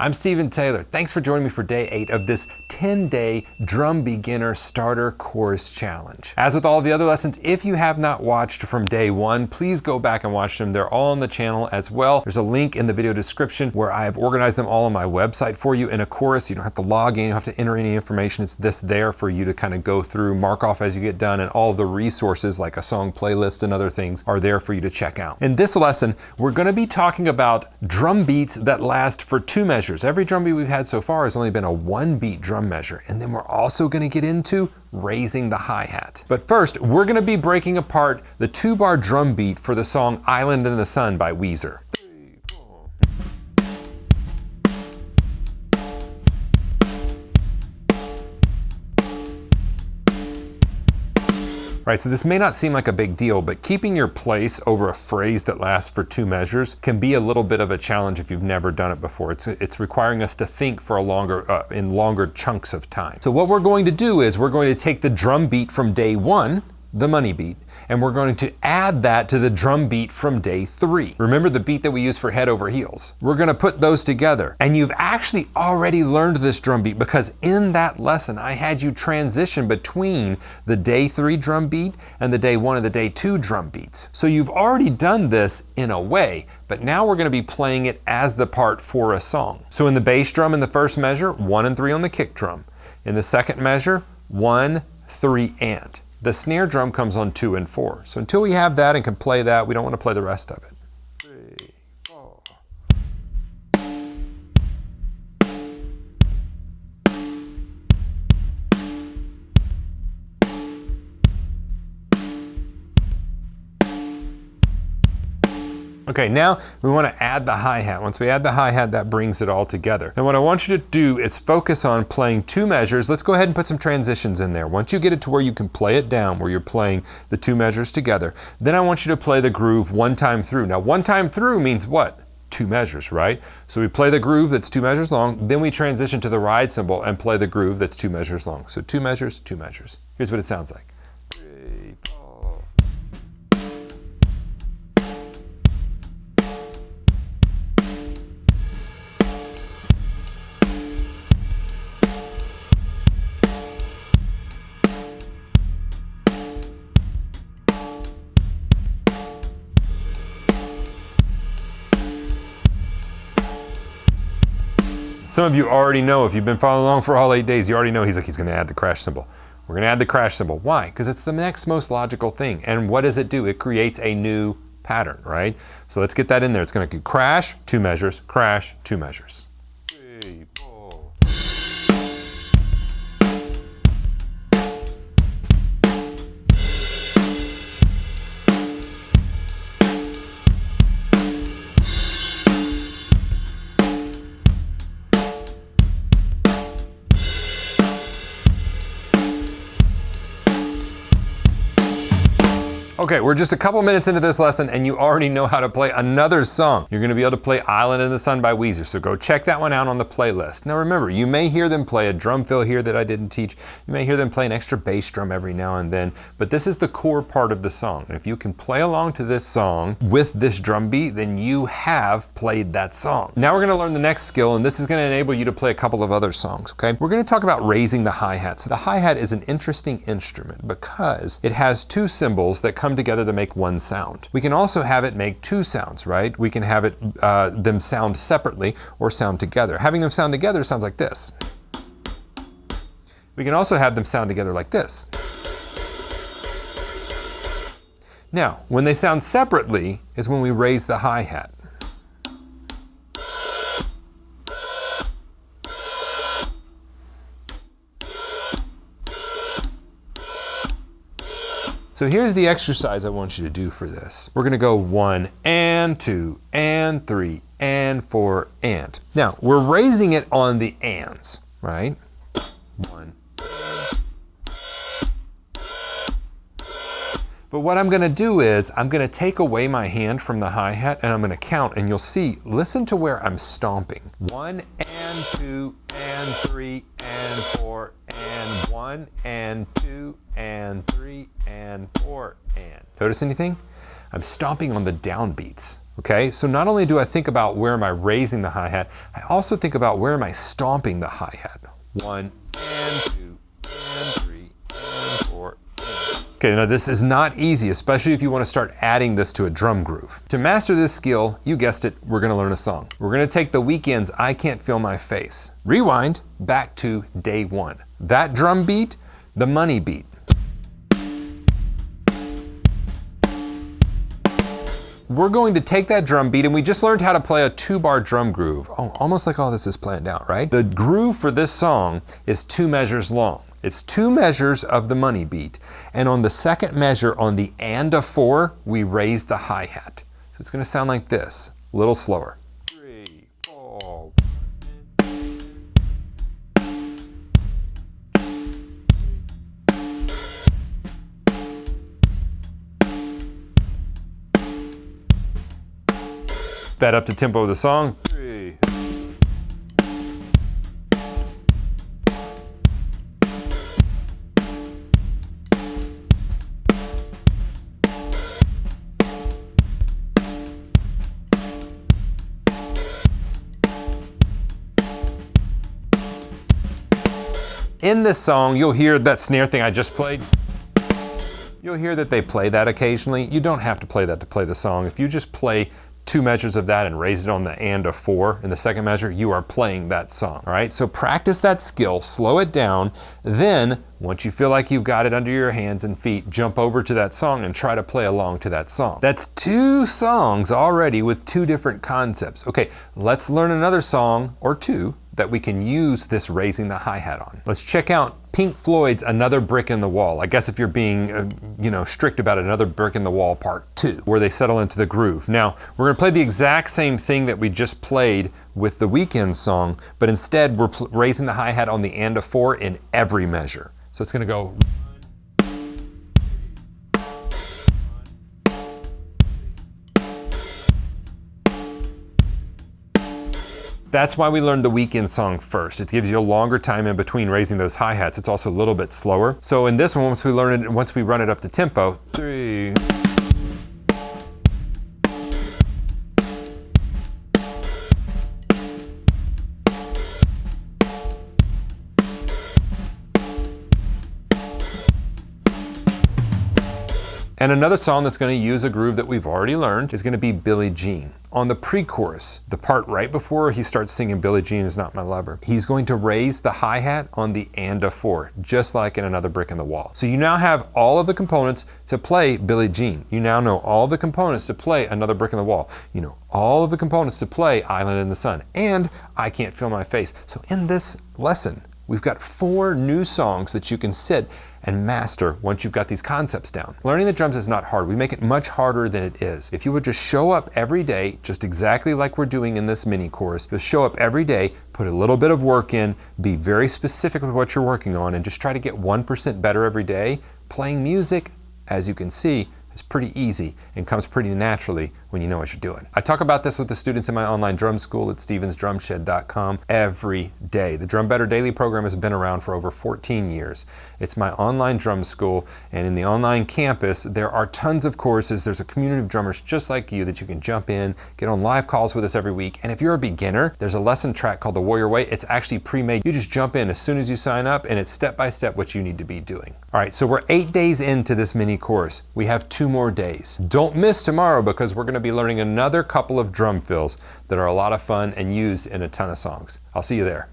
I'm Stephen Taylor. Thanks for joining me for day 8 of this 10-day drum beginner starter chorus challenge. As with all of the other lessons, if you have not watched from day 1, please go back and watch them. They're all on the channel as well. There's a link in the video description where I have organized them all on my website for you in a chorus. You don't have to log in, you don't have to enter any information. It's this there for you to kind of go through, mark off as you get done, and all of the resources like a song playlist and other things are there for you to check out. In this lesson, we're going to be talking about drum beats that last for 2 measures. Every drum beat we've had so far has only been a 1-beat drum measure. And then we're also going to get into raising the hi-hat. But first, we're going to be breaking apart the 2-bar drum beat for the song Island in the Sun by Weezer. Right, so this may not seem like a big deal, but keeping your place over a phrase that lasts for 2 measures can be a little bit of a challenge if you've never done it before. It's requiring us to think for in longer chunks of time. So what we're going to do is we're going to take the drum beat from day 1, the money beat, and we're going to add that to the drum beat from day 3. Remember the beat that we use for head over heels? We're going to put those together. And you've actually already learned this drum beat because in that lesson I had you transition between the day 3 drum beat and the day 1 and the day 2 drum beats. So you've already done this in a way, but now we're going to be playing it as the part for a song. So in the bass drum in the first measure, 1 and 3 on the kick drum. In the second measure, 1, 3, and. The snare drum comes on 2 and 4. So until we have that and can play that, we don't want to play the rest of it. 3, 4. Okay, now we want to add the hi-hat. Once we add the hi-hat, that brings it all together. And what I want you to do is focus on playing 2 measures. Let's go ahead and put some transitions in there. Once you get it to where you can play it down, where you're playing the 2 measures together, then I want you to play the groove 1 time through. Now, 1 time through means what? 2 measures, right? So we play the groove that's 2 measures long, then we transition to the ride cymbal and play the groove that's 2 measures long. So 2 measures, 2 measures. Here's what it sounds like. 3, 4. Some of you already know, if you've been following along for all 8 days, you already know he's going to add the crash cymbal. We're going to add the crash cymbal. Why? Because it's the next most logical thing. And what does it do? It creates a new pattern, right? So let's get that in there. It's going to crash, 2 measures, crash, 2 measures. 3, 4. Okay, we're just a couple minutes into this lesson and you already know how to play another song. You're going to be able to play Island in the Sun by Weezer, so go check that one out on the playlist. Now remember, you may hear them play a drum fill here that I didn't teach. You may hear them play an extra bass drum every now and then, but this is the core part of the song. And if you can play along to this song with this drum beat, then you have played that song. Now we're going to learn the next skill, and this is going to enable you to play a couple of other songs, okay? We're going to talk about raising the hi-hat. So the hi-hat is an interesting instrument because it has 2 cymbals that come together to make 1 sound. We can also have it make 2 sounds, right? We can have it them sound separately or sound together. Having them sound together sounds like this. We can also have them sound together like this. Now, when they sound separately is when we raise the hi-hat. So here's the exercise I want you to do for this. We're gonna go 1 and 2 and 3 and 4 and. Now, we're raising it on the ands, right? 1. But what I'm gonna do is, I'm gonna take away my hand from the hi-hat and I'm gonna count, and you'll see, listen to where I'm stomping. 1 and 2 and 3 and 4 and 1 and 2 and 3 and 4 and. Notice anything? I'm stomping on the downbeats. Okay, so not only do I think about where am I raising the hi-hat, I also think about where am I stomping the hi-hat. 1 and 2 and 3 and 4. Okay, now this is not easy, especially if you want to start adding this to a drum groove. To master this skill, you guessed it, we're going to learn a song. We're going to take the Weeknd's I Can't Feel My Face. Rewind back to day 1. That drum beat, the money beat. We're going to take that drum beat, and we just learned how to play a 2-bar drum groove. Oh, almost like all this is planned out, right? The groove for this song is 2 measures long. It's 2 measures of the money beat. And on the second measure, on the and a 4, we raise the hi-hat. So it's going to sound like this, a little slower. 3, 4. Sped up the tempo of the song. 3. In this song, you'll hear that snare thing I just played. You'll hear that they play that occasionally. You don't have to play that to play the song. If you just play 2 measures of that and raise it on the and a 4 in the second measure, you are playing that song, all right? So practice that skill, slow it down, then once you feel like you've got it under your hands and feet, jump over to that song and try to play along to that song. That's 2 songs already with 2 different concepts. Okay, let's learn another song or 2 that we can use this raising the hi-hat on. Let's check out Pink Floyd's Another Brick in the Wall. I guess if you're being strict about it, Another Brick in the Wall Part 2, where they settle into the groove. Now, we're gonna play the exact same thing that we just played with the Weeknd song, but instead we're raising the hi-hat on the and a 4 in every measure. So it's gonna go. That's why we learned the Weeknd song first. It gives you a longer time in between raising those hi-hats. It's also a little bit slower. So in this one, once we run it up to tempo, 3. And another song that's going to use a groove that we've already learned is going to be Billie Jean. On the pre-chorus, the part right before he starts singing Billie Jean is Not My Lover, he's going to raise the hi-hat on the and a 4, just like in Another Brick in the Wall. So you now have all of the components to play Billie Jean. You now know all the components to play Another Brick in the Wall. You know all of the components to play Island in the Sun and I Can't Feel My Face. So in this lesson, we've got 4 new songs that you can sit and master once you've got these concepts down. Learning the drums is not hard. We make it much harder than it is. If you would just show up every day, just exactly like we're doing in this mini course, just show up every day, put a little bit of work in, be very specific with what you're working on, and just try to get 1% better every day, playing music, as you can see, is pretty easy and comes pretty naturally when you know what you're doing. I talk about this with the students in my online drum school at stevensdrumshed.com every day. The Drum Better Daily program has been around for over 14 years. It's my online drum school, and in the online campus, there are tons of courses. There's a community of drummers just like you that you can jump in, get on live calls with us every week. And if you're a beginner, there's a lesson track called the Warrior Way. It's actually pre-made. You just jump in as soon as you sign up, and it's step-by-step what you need to be doing. All right, so we're 8 days into this mini course. We have 2 more days. Don't miss tomorrow because we're going to be learning another couple of drum fills that are a lot of fun and used in a ton of songs. I'll see you there.